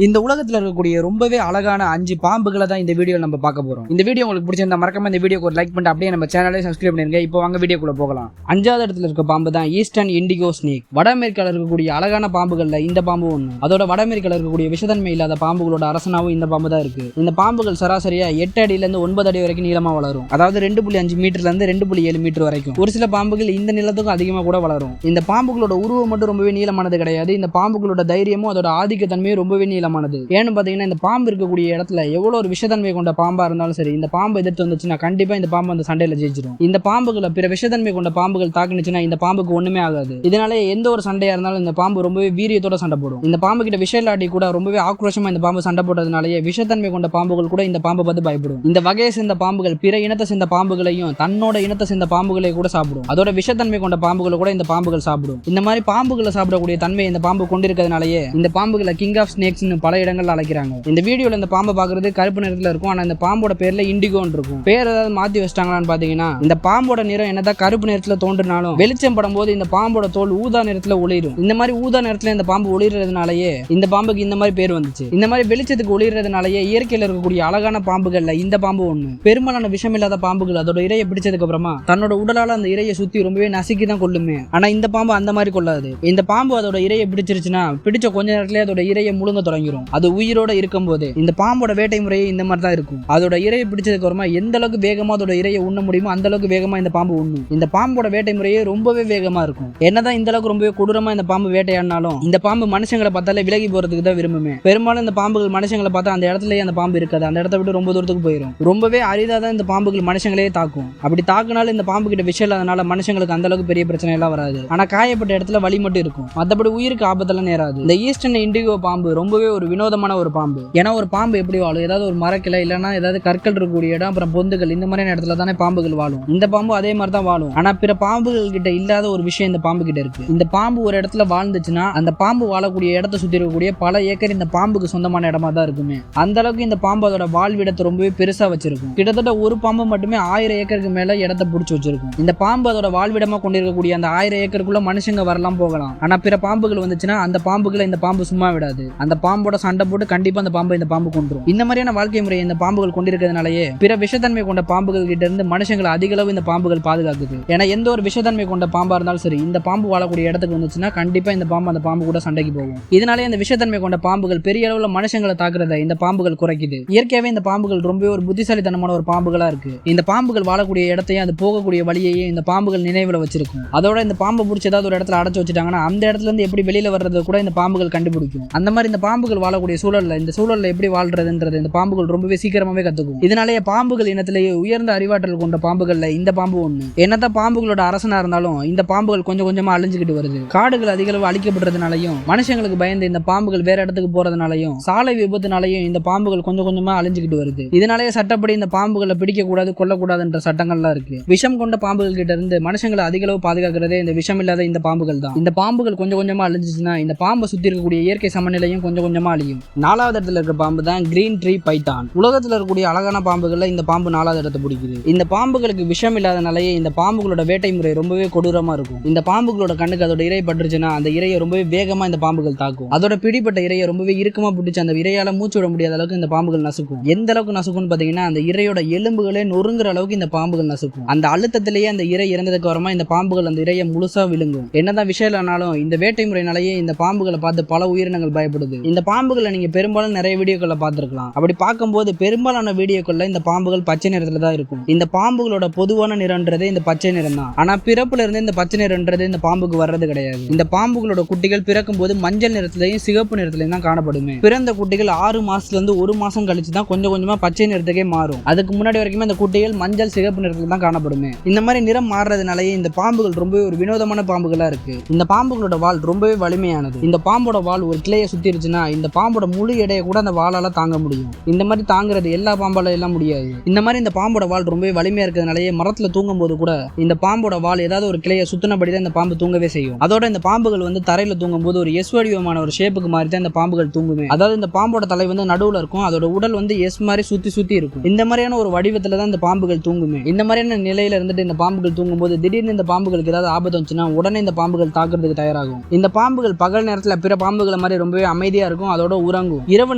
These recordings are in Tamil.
இந்த உலகத்துல இருக்கக்கூடிய ரொம்பவே அழகான 5 பாம்புகளை தான் இந்த வீடியோ நம்ம பார்க்க போறோம். இந்த வீடியோ உங்களுக்கு பிடிச்சிருந்தா மறக்காம இந்த வீடியோக்கு ஒரு லைக் பண்ணிட்டு அப்படியே நம்ம சேனலை சப்ஸ்கிரைப் பண்ணிருங்க. இப்போ வாங்க வீடியோக்குள்ள போகலாம். 5வது இடத்துல இருக்க பாம்பு தான் ஈஸ்டர்ன் இண்டிகோ ஸ்னேக். வட அமெரிக்கால இருக்கக்கூடிய அழகான பாம்புகள்ல இந்த பாம்பு ஒண்ணு. அதோட வட அமெரிக்கால இருக்கக்கூடிய விஷத்தன்மை இல்லாத பாம்புகளோட அரசனாவும் இந்த பாம்பு தான் இருக்கு. இந்த பாம்புகள் சராசரியா 8 அடியில இருந்து 9 அடி வரைக்கும் நீளமா வளரும். அதாவது 2.5 மீட்டர்ல இருந்து 2.7 மீட்டர் வரைக்கும். ஒரு சில பாம்புகள் இந்த நீளத்துக்கும் அதிகமா கூட வளரும். இந்த பாம்புகளோட உருவம் மட்டும் ரொம்பவே நீளமானது கிடையாது. இந்த பாம்புகளோட தைரியமும் அதோட ஆதிக்க தன்மையும் ரொம்பவே நீளமானது. ஏன்னு பாத்தீங்கன்னா இந்த பாம்பு இருக்கக்கூடிய இடத்துல எவ்வளவு ஒரு விஷத்தன்மை கொண்ட பாம்பா இருந்தாலும் சரி, இந்த பாம்பு எதிர்த்து வந்துச்சுன்னா கண்டிப்பா இந்த பாம்பு அந்த சண்டையில ஜெயிச்சிடும். இந்த பாம்புகளை பிற விஷத்தன்மை கொண்ட பாம்புகள் தாக்குனுச்சுன்னா இந்த பாம்புக்கு ஒண்ணுமே ஆகாது. இதனால எந்த ஒரு சண்டையா இருந்தாலும் இந்த பாம்பு ரொம்பவே வீரியத்தோட சண்டை போடும். இந்த பாம்பு கிட்ட விஷலாட்டி கூட ரொம்பவே ஆக்ரோஷமா இந்த பாம்பு சண்டை போட்டதுனாலேயே விஷத்தன்மை கொண்ட பாம்புகள் கூட இந்த பாம்பை பார்த்து பயப்படும். இந்த வகையை சேர்ந்த பாம்புகள் பிற இனத்தை சேர்ந்த பாம்புகளையும் தன்னோட இனத்தை சேர்ந்த பாம்புகளை கூட சாப்பிடும். அதோட விஷத்தன்மை கொண்ட பாம்புகளை கூட இந்த பாம்புகள் சாப்பிடும். இந்த மாதிரி பாம்புகளை சாப்பிடக்கூடிய தன்மை இந்த பாம்பு கொண்டிருக்கிறதுனாலேயே இந்த பாம்புகளை கிங் ஆஃப் ஸ்னேக்ஸ் பல இடங்கள்ல அழைக்கிறாங்க. இந்த வீடியோல இந்த பாம்பை பாக்குறது கருப்பு நிறத்துல இருக்கும். ஆனா இந்த பாம்போட பேர்ல இண்டிகோன்னு இருக்கும். பேர் ஏதாவது மாத்தி வச்சிட்டாங்களான்னு பாத்தீங்கன்னா இந்த பாம்போட நிறம் என்னதான் கருப்பு நிறத்துல தோன்றினாலும் வெளிச்சம் படும் போது இந்த பாம்போட தோல் ஊதா நிறத்துல ஒளிரும். இந்த மாதிரி ஊதா நிறத்துல இந்த பாம்பு ஒளிர்றதுனாலயே இந்த பாம்புக்கு இந்த மாதிரி பேர் வந்துச்சு. இந்த மாதிரி வெளிச்சத்துக்கு ஒளிர்றதுனாலயே இயற்கையில இருக்கக்கூடிய அழகான பாம்புகள்ல இந்த பாம்பு ஒண்ணு. பெரும்பாலான விஷம் இல்லாத பாம்புகள் அதோட இரையை பிடிச்சதுக்கு அப்புறமா தன்னோட உடலால அந்த இரையை சுத்தி ரொம்பவே நசுக்கி தான் கொள்ளுமே. ஆனா இந்த பாம்பு அந்த மாதிரி கொள்ளாது. இந்த பாம்பு அதோட இரையை பிடிச்சிருச்சுன்னா பிடிச்ச கொஞ்ச நேரத்திலே அதோட இரையை முழுங்க தொடங்கிடும். அது உயிரோட இருக்கும் போது இந்த பாம்போட வேட்டை முறையே இந்த மாதிரி தான் இருக்கும். அதோட இரையை பிடிச்சதுக்கு அப்புறமா எந்த அளவுக்கு வேகமா அதோட இரையை உண்ண முடியுமோ அந்த அளவுக்கு வேகமா இந்த பாம்பு உண்ணும். இந்த பாம்போட வேட்டை முறையே ரொம்பவே வேகமா இருக்கும். என்னதான் இந்த அளவுக்கு ரொம்பவே கொடூரமா இந்த பாம்பு வேட்டையாடினாலும் இந்த பாம்பு மனுஷங்களை பார்த்தாலே விலகி போறதுக்கு தான் விரும்புமே. பெரும்பாலும் இந்த பாம்புகள் மனுஷங்களை பார்த்தா அந்த இடத்துலயே அந்த பாம்பு இருக்காது. அந்த இடத்த விட்டு ரொம்ப தூரத்துக்கு போயிடும். ரொம்பவே அரிதா தான் இந்த பாம்புகள் மனுஷங்களே தாக்கும். அப்படி தாக்குனாலும் இந்த பாம்பு கிட்ட விஷயம் இல்லாதனால மனுஷங்களுக்கு அந்த அளவுக்கு பெரிய பிரச்சனை எல்லாம் வராது. ஆனா காயப்பட்ட இடத்துல வலி மட்டும் இருக்கும். மற்றபடி உயிருக்கு ஆபத்தெல்லாம் நேராது. இந்த ஈஸ்டர்ன் இண்டிகோ பாம்பு ரொம்பவே ஒரு வினோதமான ஒரு பாம்பு. ஏன்னா ஒரு பாம்பு எப்படி வாழும்? ஏதாவது ஒரு மரக்கிளை இல்லைன்னா ஏதாவது கற்கள் இருக்கக்கூடிய இடம், அப்புறம் பொந்துகள், இந்த மாதிரியான இடத்துல தானே பாம்புகள் வாழும். இந்த பாம்பு அதே மாதிரி தான் வாழும். ஆனா பிற பாம்புகள் கிட்ட இல்லாத ஒரு விஷயம் இந்த பாம்பு கிட்ட இருக்கு. இந்த பாம்பு ஒரு இடத்துல வாழ்ந்துச்சுன்னா அந்த பாம்பு வாழக்கூடிய இடத்தை சுத்தி இருக்கக்கூடிய பல ஏக்கர் இந்த பாம்புக்கு சொந்தமான இடமா தான் இருக்குமே. அந்த அளவுக்கு இந்த பாம்பு அதோட வாழ்விடத்தை ரொம்பவே பெருசா வச்சிருக்கும். கிட்டத்தட்ட ஒரு பாம்பு மட்டுமே 1000 ஏக்கருக்கு மேல இடத்தை பிடிச்சி வச்சிருக்கும். இந்த பாம்பு அதோட வாழ்விடமா கொண்டிருக்கக்கூடிய அந்த 1000 ஏக்கருக்குள்ள மனுஷங்க வரலாம் போகலாம். ஆனா பிற பாம்புகள் வந்துச்சுன்னா அந்த பாம்புகளை இந்த பாம்பு சும்மா விடாது. அந்த பாம்போட சண்டை போட்டு கண்டிப்பா அந்த பாம்பு இந்த பாம்பு கொன்றும். இந்த மாதிரியான வாழ்க்கை முறையை இந்த பாம்புகள் கொண்டிருக்கிறதுனாலயே பிற விஷத்தன்மை கொண்ட பாம்புகள் கிட்ட இருந்து மனுஷங்களை அதிக அளவு இந்த பாம்புகள் பாதுகாக்குது. ஏன்னா எந்த ஒரு விஷத்தன்மை கொண்ட பாம்பா இருந்தாலும் சரி, இந்த பாம்பு வாழக்கூடிய இடத்துக்கு வந்துச்சுன்னா கண்டிப்பா இந்த பாம்பு அந்த பாம்பு கூட சண்டைக்கு போகும். இதனாலே இந்த விஷத்தன்மை கொண்ட பாம்புகள் பெரிய அளவுல மனுஷங்களை தாக்குறத இந்த பாம்புகள் குறைக்குது. இயற்கையாவே இந்த பாம்புகள் ரொம்ப ஒரு புத்திசாலித்தனமான ஒரு பாம்புகளா இருக்கு. இந்த பாம்புகள் வாழக்கூடிய இடத்தையும் அது போகக்கூடிய வழியையும் இந்த பாம்புகள் நினைவுல வச்சிருக்கும். அதோட இந்த பாம்பை பிடிச்சி ஏதாவது ஒரு இடத்துல அடைச்சு வச்சுட்டாங்கன்னா அந்த இடத்துல இருந்து எப்படி வெளியில வர்றது கூட இந்த பாம்புகள் கண்டுபிடிக்கும். அந்த மாதிரி இந்த பாம்புகள் வாழக்கூடிய இந்த சூழல்ல எப்படி வாழ்றதுன்றது இந்த பாம்புகள் ரொம்பவே சீக்கிரமாவே கத்துக்கும். இதனாலேயே பாம்புகள் இனத்திலேயே உயர்ந்த அறிவாற்றல் கொண்ட பாம்புகள்ல இந்த பாம்பு ஒண்ணு. என்னதான் பாம்புகளோட அரசனா இருந்தாலும் இந்த பாம்புகள் கொஞ்சம் கொஞ்சமா அழிஞ்சுக்கிட்டு வருது. காடுகள் அதிக அளவு அழிக்கப்படுறதுனாலையும் மனுஷங்களுக்கு பயந்து இந்த பாம்புகள் வேற இடத்துக்கு போறதுனாலையும் சாலை விபத்துனாலையும் இந்த பாம்புகள் கொஞ்சம் கொஞ்சமா அழிஞ்சுக்கிட்டு வருது. இதனாலேயே சட்டப்படி இந்த பாம்புகளை பிடிக்க கூடாது, கொல்லக்கூடாதுன்ற சட்டங்கள்லாம் இருக்கு. விஷம் கொண்ட பாம்புகள் கிட்ட இருந்து மனுஷங்களை அதிக அளவு பாதுகாக்கிறதே இந்த விஷம் இல்லாத இந்த பாம்புகள் தான். இந்த பாம்புகள் கொஞ்சம் கொஞ்சமா அழிஞ்சிச்சுன்னா இந்த பாம்பை சுத்தி இருக்கக்கூடிய இயற்கை சமநிலையும் கொஞ்சம் கொஞ்சமா அழியும். 4வது இடத்துல இருக்க பாம்பு தான் கிரீன் ட்ரீ பைத்தான். உலகத்துல இருக்கக்கூடிய அழகான பாம்புகள்ல இந்த பாம்பு 4வது இடத்தை பிடிக்குது. இந்த பாம்புகளுக்கு விஷம் இல்லாதனாலேயே இந்த பாம்புகளோட வேட்டை முறை ரொம்பவே கொடூரமா இருக்கும். இந்த பாம்புகளோட கண்ணுக்கு அதோட இரை பட்டுருச்சுன்னா அந்த இரையை ரொம்பவே வேகமா இந்த பாம்புகள் தாக்கும். அதோட பிடிப்பட்ட இரையை ரொம்பவே இறுக்கமா பிடிச்சு அந்த இரையால மூச்சு விட முடியாத அளவுக்கு இந்த பாம்புகள் நசுக்கும். எந்த அளவுக்கு நசுக்கும்னு பாத்தீங்கன்னா அந்த இரையோட எலும்புகளே நொறுங்குற அளவுக்கு இந்த பாம்புகள் நசுக்கும். அந்த அழுத்தத்திலேயே அந்த இரை இறந்ததுக்கு அப்புறமா இந்த பாம்புகள் அந்த இரையை முழுசா விழுங்கும். என்னதான் விஷயம் இல்லைனாலும் இந்த வேட்டை முறையினாலேயே இந்த பாம்புகளை பார்த்து பல உயிரினங்கள் பயப்படுது. இந்த பாம்புகளை நீங்க பெரும்பாலும் நிறைய வீடியோக்களை பார்த்திருக்கலாம். அப்படி பார்க்கும்போது பெரும்பாலான வீடியோக்கள்ல இந்த பாம்புகள் பச்சை நிறத்துல தான் இருக்கும். இந்த பாம்புகளோட பொதுவான நிறம்ன்றது இந்த பச்சை நிறம் தான். ஆனா பிறப்புல இருந்து இந்த பச்சை நிறம்ன்றது இந்த பாம்புக்கு வர்றது கிடையாது. இந்த பாம்புகளோட குட்டிகள் பிறக்கும் போது மஞ்சள் நிறத்திலையும் சிகப்பு நிறத்திலையும் தான் காணப்படுமே. பிறந்த குட்டிகள் 6 மாசத்துல இருந்து 1 மாசம் கழிச்சு தான் கொஞ்சம் கொஞ்சமா பச்சை நிறத்துக்கே மாறும். அதுக்கு முன்னாடி வரைக்குமே இந்த குட்டிகள் மஞ்சள் சிகப்பு நிறத்துல தான் காணப்படுமே. இந்த மாதிரி நிறம் மாறுறதுனாலயே இந்த பாம்புகள் ரொம்பவே ஒரு வினோதமான பாம்புகளா இருக்கு. இந்த பாம்புகளோட வால் ரொம்பவே வலிமையானது. இந்த பாம்போட வால் ஒரு கிளையை சுத்திருச்சுன்னா இந்த பாம்போட முழு எடையை கூட அந்த வாளால தாங்க முடியும். இந்த மாதிரி தாங்குறது எல்லா பாம்பால எல்லாம் முடியாது. இந்த மாதிரி இந்த பாம்போட வால் ரொம்பவே வலிமையா இருக்கிறதுனாலயே மரத்துல தூங்கும் போது கூட இந்த பாம்போட வால் ஏதாவது ஒரு கிளையை சுத்தினபடிதான் இந்த பாம்பு தூங்கவே செய்யும். அதோட இந்த பாம்புகள் தரையில தூங்கும் போது ஒரு எஸ் வடிவமான ஒரு ஷேப்புக்கு மாதிரி தான் இந்த பாம்புகள் தூங்குமே. அதாவது இந்த பாம்போட தலை நடுவுல இருக்கும். அதோட உடல் எஸ் மாதிரி சுத்தி இருக்கும். இந்த மாதிரியான ஒரு வடிவத்துல தான் இந்த பாம்புகள் தூங்குமே. இந்த மாதிரியான நிலையில இருந்துட்டு இந்த பாம்புகள் தூங்கும் போது திடீர்னு இந்த பாம்புகளுக்கு ஏதாவது ஆபத்து வந்துச்சுன்னா உடனே இந்த பாம்புகள் தாக்குறதுக்கு தயாராகும். இந்த பாம்புகள் பகல் நேரத்துல பிற பாம்புகளை மாதிரி ரொம்பவே அமைதியா இருக்கும். சாப்பிடும், அதோட உறங்கும். இரவு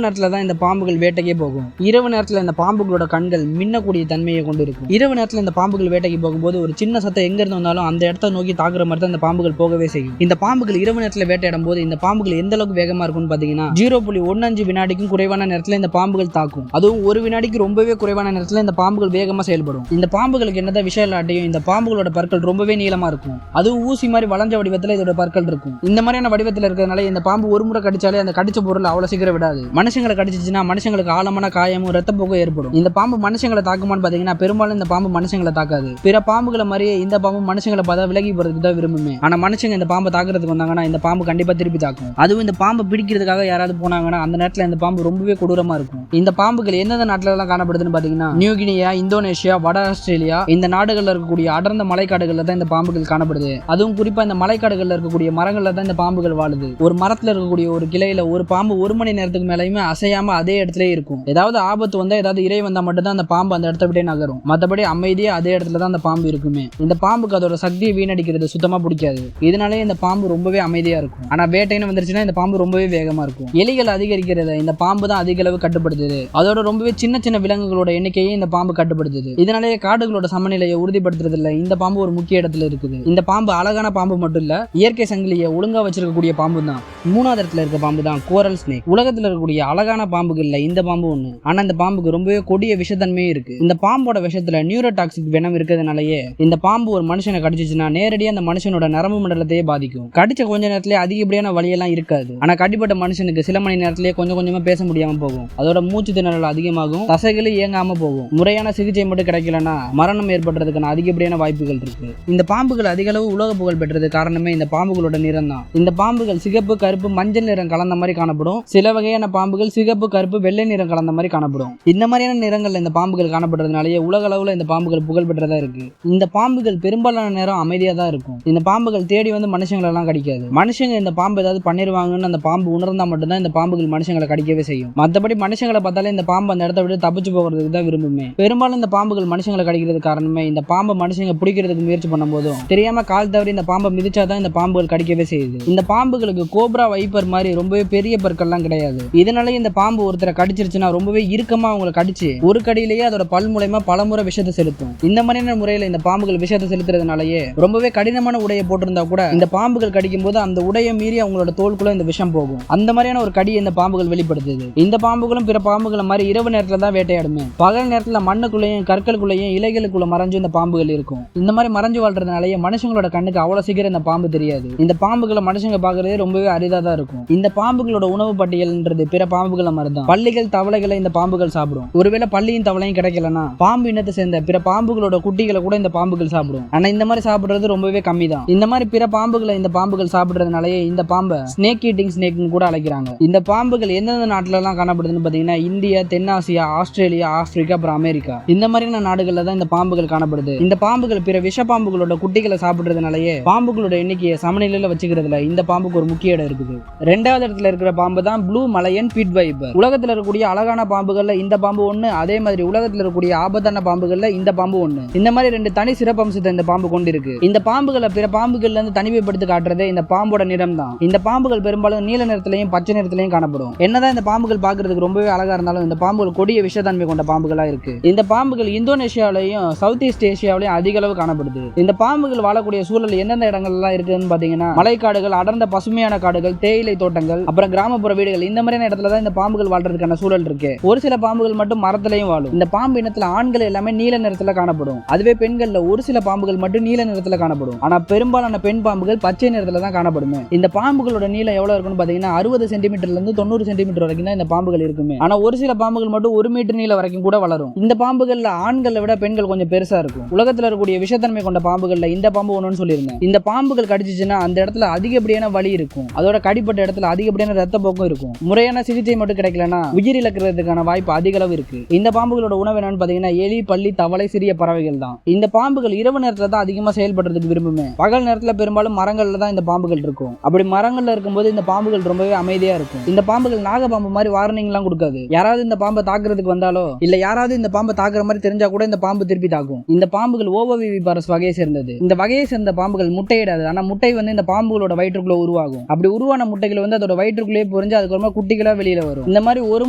நேரத்துல தான் இந்த பாம்புகள் வேட்டைக்கே போகும். இரவு நேரத்துல இந்த பாம்புகளோட கண்கள் மின்னக்கூடிய தன்மையை கொண்டு இருக்கும். இரவு நேரத்துல இந்த பாம்புகள் வேட்டைக்கு போகும்போது ஒரு சின்ன சத்தம் எங்க இருந்து வந்தாலும் அந்த இடத்த நோக்கி தாக்குற மாதிரி தான் இந்த பாம்புகள் போகவே செய்யும். இந்த பாம்புகள் இரவு நேரத்துல வேட்டையாடும் போது இந்த பாம்புகள் எந்த அளவுக்கு வேகமா இருக்கும்னு பாத்தீங்கன்னா 0.15 வினாடிக்கும் குறைவான நேரத்துல இந்த பாம்புகள் தாக்கும். அதுவும் ஒரு வினாடிக்கு ரொம்பவே குறைவான நேரத்துல இந்த பாம்புகள் வேகமா செயல்படும். இந்த பாம்புகளுக்கு என்னதான் விஷயம் இல்லாட்டியும் இந்த பாம்புகளோட பற்கள் ரொம்பவே நீளமா இருக்கும். அதுவும் ஊசி மாதிரி வளைஞ்ச வடிவத்துல இதோட பற்கள் இருக்கும். இந்த மாதிரியான வடிவத்துல இருக்கிறதுனால இந்த பாம்பு ஒரு முறை கடிச்சாலே அந்த கடிச்ச பொருள் அவ்வளவு சீக்கிரம் விடாது. மனுஷங்களை கடிச்சிச்சுன்னா மனுஷங்களுக்கு ஆழமான காயமும் ரத்தப்போக்கும் ஏற்படும். இந்த பாம்பு மனுஷங்களை தாக்குமான்னு பாத்தீங்கன்னா பெரும்பாலும் இந்த பாம்பு மனுஷங்களை தாக்காது. பிற பாம்புகளை மாதிரியே இந்த பாம்பு மனுஷங்களை பார்த்தா விலகி போறதுக்கு தான் விரும்புமே. ஆனா மனுஷங்க இந்த பாம்பை தாக்குறதுக்கு வந்தாங்கன்னா இந்த பாம்பு கண்டிப்பா திருப்பி தாக்கும். அதுவும் இந்த பாம்பை பிடிக்கிறதுக்காக யாராவது போனாங்கன்னா அந்த நேரத்துல இந்த பாம்பு ரொம்பவே கொடூரமா இருக்கும். இந்த பாம்புகள் எந்தெந்த நாட்டுல எல்லாம் காணப்படுதுன்னு பாத்தீங்கன்னா நியூகினியா, இந்தோனேஷியா, வட ஆஸ்திரேலியா இந்த நாடுகள்ல இருக்கக்கூடிய அடர்ந்த மலைக்காடுகள்ல தான் இந்த பாம்புகள் காணப்படுது. அதுவும் குறிப்பா இந்த மலைக்காடுகள்ல இருக்கக்கூடிய மரங்கள்ல தான் இந்த பாம்புகள் வாழுது. ஒரு மரத்துல இருக்கக்கூடிய ஒரு கிளையில ஒரு பாம்பு 1 மணி நேரத்துக்கு மேலயுமே அசையாம அதே இடத்துல இருக்கும். ஏதாவது ஆபத்து வந்தா ஏதாவது இறை வந்தா மட்டும் தான் அந்த பாம்பு அந்த இடத்த விட்டே நகரும். மற்றபடி அமைதியா அதே இடத்துல தான் அந்த பாம்பு இருக்குமே. இந்த பாம்புக்கு அதோட சக்தியை வீணடிக்கிறது சுத்தமா பிடிக்காது. இதனாலே இந்த பாம்பு ரொம்பவே அமைதியா இருக்கும். ஆனா வேட்டைன்னு வந்துருச்சுன்னா இந்த பாம்பு ரொம்பவே வேகமா இருக்கும். எலிகள் அதிகரிக்கிறத இந்த பாம்பு தான் அதிக அளவு கட்டுப்படுத்துது. அதோட ரொம்பவே சின்ன சின்ன விலங்குகளோட எண்ணிக்கையை இந்த பாம்பு கட்டுப்படுத்துது. இதனாலேயே காடுகளோட சமநிலையை உறுதிப்படுத்துறதுல இந்த பாம்பு ஒரு முக்கிய இடத்துல இருக்குது. இந்த பாம்பு அழகான பாம்பு மட்டும் இல்ல, இயற்கை சங்கிலியை ஒழுங்கா வச்சிருக்கக்கூடிய பாம்பு தான். 3வது இடத்துல இருக்க பாம்பு தான் கோரல் ஸ்னேக். உலகத்துல இருக்கக்கூடிய அழகான பாம்புகள்ல இந்த பாம்பு ஒண்ணு. ஆனா இந்த பாம்புக்கு ரொம்பவே கொடிய விஷத்தன்மையே இருக்கு. இந்த பாம்போட விஷத்துல நியூரோடாக்சிக் வெனம் இருக்கிறதுனாலயே இந்த பாம்பு ஒரு மனுஷனை கடிச்சிச்சுன்னா நேரடியா அந்த மனுஷனோட நரம்பு மண்டலத்தையே பாதிக்கும். கடிச்ச கொஞ்ச நேரத்திலேயே அதிகப்படியான வலியெல்லாம் இருக்காது. ஆனா கடிப்பட்ட மனுஷனுக்கு சில மணி நேரத்திலேயே கொஞ்சம் கொஞ்சமா பேச முடியாம போகும். அதோட மூச்சு திணறல் அதிகமாகும், தசைகள் இயங்காம போகும். முறையான சிகிச்சை மட்டும் கிடைக்கலன்னா மரணம் ஏற்படுறதுக்கான அதிகப்படியான வாய்ப்புகள் இருக்கு. இந்த பாம்புகள் அதிக அளவு உலக புகழ் பெற்றது காரணமே இந்த பாம்புகளோட நிறம் தான். இந்த பாம்புகள் சிகப்பு, கருப்பு, மஞ்சள் நிறம் கலந்த மாதிரி காணப்படும். சில வகையான பாம்புகள் சிகப்பு, கருப்பு, வெள்ளை நிறம் கலந்த மாதிரி காணப்படும். இந்த மாதிரியான நிறங்கள்ல இந்த பாம்புகள் காணப்படுறதுனாலேயே உலக அளவுல இந்த பாம்புகள் புகழ் பெற்றதா இருக்கு. இந்த பாம்புகள் பெரும்பாலான நேரம் அமைதியா தான் இருக்கும். இந்த பாம்புகள் தேடி வந்து மனுஷங்களை எல்லாம் கடிக்காது. மனுஷங்க இந்த பாம்பு ஏதாவது பண்ணிருவாங்கன்னு அந்த பாம்பு உணர்ந்தா மட்டும்தான் இந்த பாம்புகள் மனுஷங்களை கடிக்கவே செய்யும். மற்றபடி மனுஷங்களை பார்த்தாலே இந்த பாம்பு அந்த இடத்த விட்டு தப்பிச்சு போகிறதுக்கு தான் விரும்புமே. பெரும்பாலும் இந்த பாம்புகள் மனுஷங்களை கடிக்கிறது காரணமே இந்த பாம்பை மனுஷங்க பிடிக்கிறதுக்கு முயற்சி பண்ணும் போதும் தெரியாம கால் தவறி இந்த பாம்பை மிதிச்சாதான் இந்த பாம்புகள் கடிக்கவே செய்யுது. இந்த பாம்புகளுக்கு கோப்ரா வைப்பர் மாதிரி ரொம்பவே பெரிய பற்கள்லாம் கிடையாது. இதனால இந்த பாம்பு ஒருத்தரை கடிச்சிருச்சுன்னா ரொம்பவே இறுக்கமா அவங்களை கடிச்சு ஒரு கடியிலேயே அதோட பல் மூலமா பலமுறை விஷத்தை செலுத்தும். இந்த மாதிரியான முறையில இந்த பாம்புகள் விஷத்தை செலுத்துறதுனாலயே ரொம்பவே கடினமான உடையை போட்டிருந்தா கூட இந்த பாம்புகள் கடிக்கும் போது அந்த உடையை மீறி அவங்களோட தோலுக்குள்ள இந்த விஷம் போகும். அந்த மாதிரியான ஒரு கடியை இந்த பாம்புகள் வெளிப்படுத்துது. இந்த பாம்புகளும் பிற பாம்புகளை மாதிரி இரவு நேரத்துல தான் வேட்டையாடுமே. பகல் நேரத்துல மண்ணுக்குள்ளேயும் கற்களுக்குள்ளேயும் இலைகளுக்குள்ள மறைஞ்சு இந்த பாம்புகள் இருக்கும். இந்த மாதிரி மறைஞ்சு வாழ்றதுனாலயே மனுஷங்களோட கண்ணுக்கு அவ்வளவு சீக்கிரம் இந்த பாம்பு தெரியாது. இந்த பாம்புகளை மனுஷங்க பாக்குறதே ரொம்பவே அரிதா தான் இருக்கும். இந்த பாம்புகளோட உணவு பட்டியல்ன்றது பிற பாம்புகளை மாதிரி தான். பள்ளிகள், தவளைகளை இந்த பாம்புகள் சாப்பிடும். ஒருவேளை பள்ளியும் தவளையும் கிடைக்கலன்னா பாம்பு இனத்தை சேர்ந்த பிற பாம்புகளோட குட்டிகளை கூட இந்த பாம்புகள் சாப்பிடும். ஆனா இந்த மாதிரி சாப்பிடுறது ரொம்பவே கம்மி தான். இந்த மாதிரி பிற பாம்புகளை இந்த பாம்புகள் சாப்பிடுறதுனாலயே இந்த பாம்பை ஸ்னேக் ஈட்டிங் ஸ்னேக்னு கூட அழைக்கிறாங்க. இந்த பாம்புகள் எந்தெந்த நாட்டுல எல்லாம் காணப்படுதுன்னு பாத்தீங்கன்னா இந்தியா, தென்னாசியா, ஆஸ்திரேலியா, ஆப்பிரிக்கா, அப்புறம் அமெரிக்கா இந்த மாதிரியான நாடுகள்ல தான் இந்த பாம்புகள் காணப்படுது. இந்த பாம்புகள் பிற விஷ பாம்புகளோட குட்டிகளை சாப்பிடுறதுனாலயே பாம்புகளோட எண்ணிக்கையை சமநிலையில வச்சுக்கிறதுல இந்த பாம்புக்கு ஒரு முக்கிய இடம் இருக்குது. 2வது இடத்துல இருக்கிற பாம்பு தான் ப்ளூ மலையன் பிட் வைப்பர். உலகத்துல இருக்கக்கூடிய அழகான பாம்புகள்ல இந்த பாம்பு ஒண்ணு. அதே மாதிரி உலகத்துல இருக்கக்கூடிய ஆபத்தான பாம்புகள்ல இந்த பாம்பு ஒண்ணு. இந்த மாதிரி 2 தனி சிறப்பம்சத்தை இந்த பாம்பு கொண்டு இருக்கு. இந்த பாம்புகளை பிற பாம்புகள்ல இருந்து தனிமைப்படுத்தி காட்டுறதே இந்த பாம்போட நிறம் தான். இந்த பாம்புகள் பெரும்பாலும் நீல நிறத்திலையும் பச்சை நிறத்திலையும் காணப்படும். என்னதான் இந்த பாம்புகள் பாக்குறதுக்கு ரொம்பவே அழகா இருந்தாலும் இந்த பாம்புகள் கொடிய விஷத்தன்மை கொண்ட பாம்புகளா இருக்கு. இந்த பாம்புகள் இந்தோனேஷியாவிலையும் சவுத் ஈஸ்ட் ஏசியாவிலையும் அதிக அளவு காணப்படுது. இந்த பாம்புகள் வாழக்கூடிய சூழல் எந்தெந்த இடங்கள்லாம் இருக்குன்னு பாத்தீங்கன்னா மலைக்காடுகள், அடர்ந்த பசுமையான காடுகள், தேயிலை தோட்டங்கள், அப்புறம் கிராமப்புற வீடுகள் இந்த மாதிரியான இடத்துல தான் இந்த பாம்புகள் வாழ்றதுக்கான சூழல் இருக்கு. ஒரு சில பாம்புகள் மட்டும் மரத்திலையும் வாழும். இந்த பாம்பு இனத்துல ஆண்கள் எல்லாமே நீல நிறத்துல காணப்படும். அதுவே பெண்கள்ல ஒரு சில பாம்புகள் மட்டும் நீல நிறத்துல காணப்படும். ஆனா பெரும்பாலான பெண் பாம்புகள் பச்சை நிறத்துல தான் காணப்படுமே. இந்த பாம்புகளோட நீளம் எவ்வளவு இருக்குன்னு பாத்தீங்கன்னா 60 சென்டிமீட்டர்ல இருந்து 90 சென்டிமீட்டர் வரைக்கும் தான் இந்த பாம்புகள் இருக்குமே. ஆனா ஒரு சில பாம்புகள் மட்டும் 1 மீட்டர் நீளம் வரைக்கும் கூட வளரும். இந்த பாம்புகள்ல ஆண்களை விட பெண்கள் கொஞ்சம் பெருசா இருக்கும். உலகத்துல இருக்கக்கூடிய விஷத்தன்மை கொண்ட பாம்புகள்ல இந்த பாம்பு ஒண்ணுன்னு சொல்லியிருந்தேன். இந்த பாம்புகள் கடிச்சிச்சுன்னா அந்த இடத்துல அதிகப்படியான வலி இருக்கும். அதோட கடிப்பட்ட இடத்துல அதிகப்படியான ரத்த போக்கும் இருக்கும். முறையான சிகிச்சை மட்டும் கிடைக்கலன்னா உயிர் இழக்கிறதுக்கான வாய்ப்பு அதிக அளவு இருக்கு. இந்த பாம்புகளோட உணவு என்னன்னு பாத்தீங்கன்னா எலி, பல்லி, தவளை, சிறிய பறவைகள் தான். இந்த பாம்புகள் இரவு நேரத்துல தான் அதிகமா செயல்படுறதுக்கு விரும்புமே. பகல் நேரத்துல பெரும்பாலும் மரங்கள்ல தான் இந்த பாம்புகள் இருக்கும். அப்படி மரங்கள்ல இருக்கும்போது இந்த பாம்புகள் ரொம்பவே அமைதியா இருக்கும். இந்த பாம்புகள் நாகபாம்பு மாதிரி வார்னிங் எல்லாம் கொடுக்காது. யாராவது இந்த பாம்பை தாக்குறதுக்கு வந்தாலோ இல்ல யாராவது இந்த பாம்பை தாக்குற மாதிரி தெரிஞ்சா கூட இந்த பாம்பு திருப்பி தாக்கும். இந்த பாம்புகள் ஓவோவிவிபாரஸ் வகையை சேர்ந்தது. இந்த வகையை சேர்ந்த பாம்புகள் முட்டையிடாது. ஆனா முட்டை வந்து இந்த பாம்புகளோட வயிற்றுக்குள்ள உருவாகும். அப்படி உருவான முட்டைகள் வந்து அதோட வயிற்றுக்குள்ளே புரிஞ்சு அதுக்கப்புறமா குட்டிகளா வெளியில வரும். இந்த மாதிரி ஒரு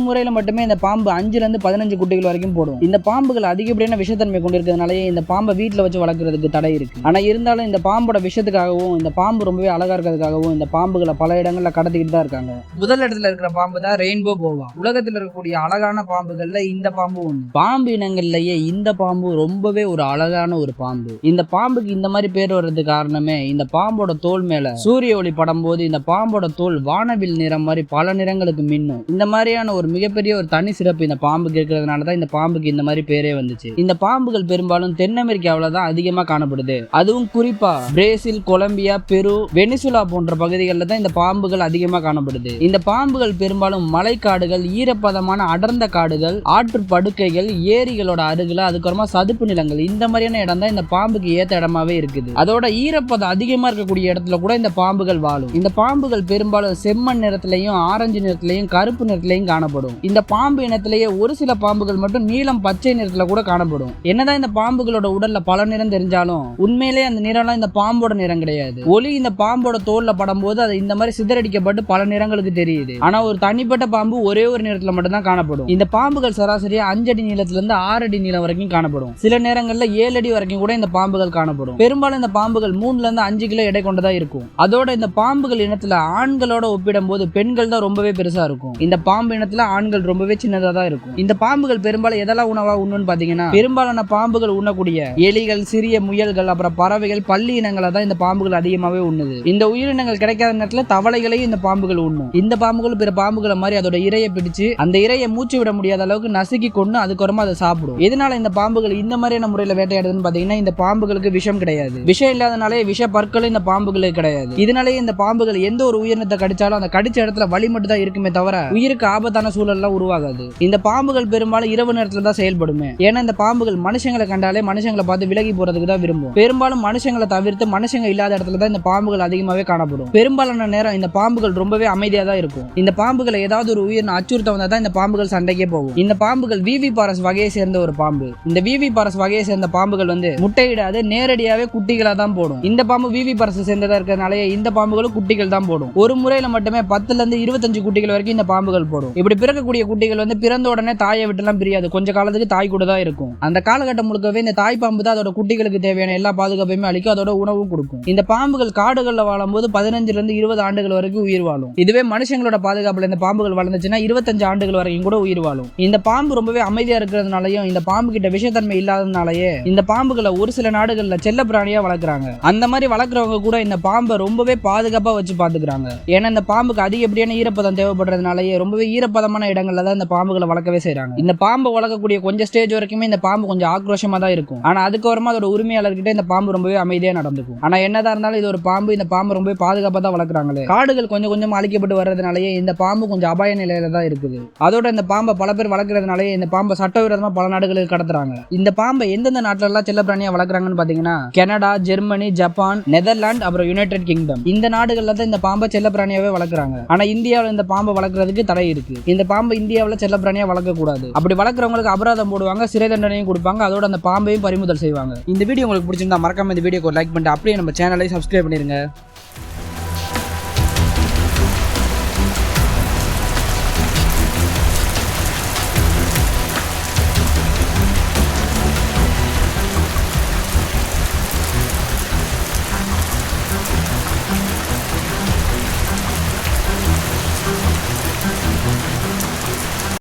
முறையில மட்டுமே இந்த பாம்பு 5 ல இருந்து 15 குட்டிகள் வரைக்கும் போடும். இந்த பாம்புகள் அதிகப்படியான விஷத்தன்மை கொண்டிருக்கிறதுனாலே இந்த பாம்பை வீட்டுல வச்சு வளர்க்கறதுக்கு தடை இருக்கு. ஆனா இருந்தாலும் இந்த பாம்போட விஷத்துக்காகவும் இந்த பாம்பு ரொம்பவே அழகா இருக்கிறதுக்காகவும் இந்த பாம்புகளை பல இடங்கள்ல கடத்திக்கிட்டு தான் இருக்காங்க. முதல் இடத்துல இருக்கிற பாம்பு தான் ரெயின்போ போவா. உலகத்துல இருக்கக்கூடிய அழகான பாம்புகள்ல இந்த பாம்பு ஒண்ணு. பாம்பு இனங்கள்லயே இந்த பாம்பு ரொம்பவே ஒரு அழகான ஒரு பாம்பு. இந்த பாம்புக்கு இந்த மாதிரி பேர் வர்றதுக்கு காரணமே இந்த பாம்போட தோல் மேல சூரிய ஒளி படும் போது இந்த பாம்போட தோல் வானவில் நிறம் மாதிரி பல நிறங்களுக்கு மின்னும். இந்த மாதிரியான ஒரு மிகப்பெரிய ஒரு தனி சிறப்பு இந்த பாம்புக்கு இருக்கிறதுனாலதான் இந்த பாம்புக்கு இந்த மாதிரி பேரே வந்துச்சு. இந்த பாம்புகள் பெரும்பாலும் தென் அமெரிக்காவில தான் அதிகமா காணப்படுது. அதுவும் குறிப்பா பிரேசில், கொலம்பியா, பெரு, வெனிசுலா போன்ற பகுதிகளில் தான் இந்த பாம்புகள் அதிகமா காணப்படுது. இந்த பாம்புகள் பெரும்பாலும் மலைக்காடுகள், ஈரப்பதமான அடர்ந்த காடுகள், ஆற்று படுக்கைகள், ஏரிகளோட அருகில, அதுக்கப்புறமா சதுப்பு நிலங்கள், இந்த மாதிரியான இடம் தான் இந்த பாம்புக்கு ஏத்த இடமாவே இருக்குது. அதோட ஈரப்பதம் அதிகமா இருக்கக்கூடிய இடத்துல கூட இந்த பாம்புகள் வாழும். இந்த பாம்புகள் பெரும்பாலும் செம்மண் நிறத்திலையும், ஆரஞ்சு நிறத்திலையும், கருப்பு நிறத்திலையும் காணப்படும். இந்த பாம்பு இனத்திலேயே ஒரு சில பாம்புகள் மட்டும் நீலம், பச்சை நிறத்துல கூட காணப்படும். என்னதான் இந்த பாம்புகளோட உடல்ல பல நிறம் தெரிஞ்சாலும் உண்மையிலே அந்த நிறம்லாம் இந்த பாம்போட நிறம் கிடையாது. ஒளி இந்த பாம்போட தோல்ல படும்போது அது இந்த மாதிரி சிதறடிக்கப்பட்டு பல நிறங்களுக்கு தெரியுது. ஆனா ஒரு தனிப்பட்ட பாம்பு ஒரே ஒரு நிறத்துல மட்டும் தான் காணப்படும். இந்த பாம்புகள் சராசரியா 5 அடி நீளத்துல இருந்து 6 அடி நீளம் வரைக்கும் காணப்படும். சில நேரங்கள்ல 7 அடி வரைக்கும் கூட இந்த பாம்புகள் காணப்படும். பெரும்பாலும் இந்த பாம்புகள் 3 ல இருந்து 5 கிலோ எடை கொண்டதா இருக்கும். அதோட இந்த பாம்புகள் இனத்துல ஆண்களோட ஒப்பிடும் போது பெண்கள் தான் ரொம்பவே பெருசா இருக்கும். இந்த பாம்பு இனத்துல ஆண்கள் ரொம்பவே சின்னதா தான் இருக்கும். இந்த பாம்புகள் பெரும்பாலும் எதெல்லாம் உணவா உண்ணுன்னு பாத்தீங்கன்னா பெரும்பாலான பாம்புகள் உண்ணக்கூடிய எலிகள், சிறிய முயல்கள், அப்புறம் பறவைகள், பல்லி இனங்களை தான் இந்த பாம்புகள் அதிகமாவே உண்ணுது. இந்த உயிரினங்கள் கிடைக்காத நேரத்துல தவளைகளையும் இந்த பாம்புகள் உண்ணும். இந்த பாம்புகள் பிற பாம்புகளை மாதிரி அதோட இரையை பிடிச்சு அந்த இரையை மூச்சு விட முடியாத அளவுக்கு நசுக்கி கொண்டு அதுக்கப்புறமா அதை சாப்பிடும். எதனால இந்த பாம்புகள் இந்த மாதிரியான முறையில வேட்டையாடுதுன்னு பாத்தீங்கன்னா இந்த பாம்புகளுக்கு விஷம் கிடையாது. விஷம் இல்லாதனாலே விஷ பற்களும் இந்த பாம்புகளுக்கு கிடையாது. இதனாலேயே இந்த பாம்புகள் எந்த ஒரு உயிரினத்தை கடிச்சாலும் அந்த கடிச்ச இடத்துல வலி மட்டும் தான் இருக்குமே தவிர உயிருக்கு ஆபத்தான சூழல்லாம் உருவாகாது. இந்த பாம்புகள் பெரும்பாலும் இரவு நேரத்துல தான் செயல்படுமே. ஏன்னா இந்த பாம்புகள் மனுஷங்களை கண்டாலே மனுஷங்களை பார்த்து விலகி போறதுக்கு தான் விரும்பும். பெரும்பாலும் மனுஷங்களை தவிர்த்து மனுஷங்க இல்லாத இடத்துல தான் இந்த பாம்புகள் அதிகமாவே காணப்படும். பெரும்பாலான நேரம் இந்த பாம்புகள் ரொம்பவே அமைதியா தான் இருக்கும். இந்த பாம்புகளை ஏதாவது ஒரு உயிரினம் அச்சுறுத்த வந்தா தான் இந்த பாம்புகள் சண்டைக்கே போகும். இந்த பாம்புகள் விவிபாரஸ் வகையை சேர்ந்த ஒரு பாம்பு. இந்த விவிபாரஸ் வகையை சேர்ந்த பாம்புகள் முட்டையிடாது நேரடியாவே குட்டிகளா தான் போடும். இந்த பாம்பு விவிபாரஸ் சேர்ந்ததா இருக்கிறதுனால இந்த பாம்புகளும் குட்டிகள் தான் போடும். ஒரு முறையில மட்டுமே 10 ல இருந்து 25 குட்டிகள் வரைக்கும் இந்த பாம்புகள் போடும். இப்படி பிறக்கக்கூடிய குட்டிகள் பிறந்த உடனே தாயை விட்டுலாம் பிரியாது. கொஞ்ச காலத்துக்கு தாய் கூட தான் இருக்கும். அந்த காலகட்டம் முழுக்கவே இந்த தாய் பாம்பு தான் அதோட குட்டிகளுக்கு தேவையான எல்லா பாதுகாப்பையுமே அளிக்கும். அதோட உணவும் கொடுக்கும். இந்த பாம்புகள் காடுகள்ல வாழும்போது 15 ல இருந்து 20 ஆண்டுகள் வரைக்கும் உயிர் வாழும். இதுவே மனுஷங்களோட பாதுகாப்புல இந்த பாம்புகள் வளர்ந்துச்சுன்னா 25 ஆண்டுகள் வரைக்கும் கூட உயிர் வாழும். இந்த பாம்பு ரொம்பவே அமைதியா இருக்கிறதுனாலயும் இந்த பாம்பு கிட்ட விஷத்தன்மை இல்லாததுனாலயே இந்த பாம்புகளை ஒரு சில நாடுகள்ல செல்ல பிராணியா வளர்க்குறாங்க. அந்த மாதிரி வளர்க்குறவங்க கூட இந்த பாம்பை ரொம்பவே பாதுகாப்பா வச்சு பாத்துக்கிறாங்க. ஏன்னா இந்த பாம்புக்கு அதிகப்படியான ஈரப்பதம் தேவைப்படுறதுனாலயே ரொம்பவே ஈரப்பதமான இடங்கள்ல தான் இந்த பாம்புகளை வளர்க்கவே செய்றாங்க. இந்த பாம்பை வளர்க்கக்கூடிய கொஞ்சம் ஸ்டேஜ் வரைக்குமே இந்த பாம்பு கொஞ்சம் ஆக்ரோஷமா தான் இருக்கும். ஆனா அதுக்கப்புறமா அதோட உரிமையாளர்கிட்ட இந்த பாம்பு ரொம்பவே அமைதியா நடந்துக்கும். ஆனா என்னதான் இருந்தாலும் இது ஒரு பாம்பு. இந்த பாம்பு ரொம்பவே பாதுகாப்பா தான் வளர்க்குறாங்களே. காடுகள் கொஞ்சம் கொஞ்சம் அழிக்கப்பட்டு வர்றதுனாலயே இந்த பாம்பு கொஞ்சம் அபாய நிலையில தான் இருக்குது. அதோட இந்த பாம்பை பல பேர் வளர்க்கறதுனாலே இந்த பாம்பை சட்டவிரோதமா பல நாடுகளுக்கு கடத்துறாங்க. இந்த பாம்பை எந்தெந்த நாட்டுல எல்லாம் செல்ல பிராணியா வளர்க்குறாங்கன்னு பாத்தீங்கன்னா கனடா, ஜெர்மனி, ஜப்பான், நெதர்லாந்து, அப்புறம் யுனைடெட் கிங்டம், இந்த நாடுகள்ல தான் இந்த பாம்பை செல்ல பிராணியாவே வளர்க்குறாங்க. ஆனா இந்தியாவில் இந்த பாம்பை வளர்க்கறதுக்கு தடை இருக்கு. இந்த பாம்பை இந்தியாவில் செல்ல பிராணியா வளர்க்க கூடாது. அப்படி வளர்க்குறவங்களுக்கு அபராதம் போடுவாங்க, சிறை தண்டனையும் கொடுப்பாங்க. அதோட அந்த பாம்பையும் பறிமுதல் செய்வாங்க. இந்த வீடியோ உங்களுக்கு பிடிச்சிருந்தா மறக்காம இந்த வீடியோக்கு ஒரு லைக் பண்ணிட்டு அப்படியே நம்ம சேனலை சப்ஸ்கிரைப் பண்ணிருங்க.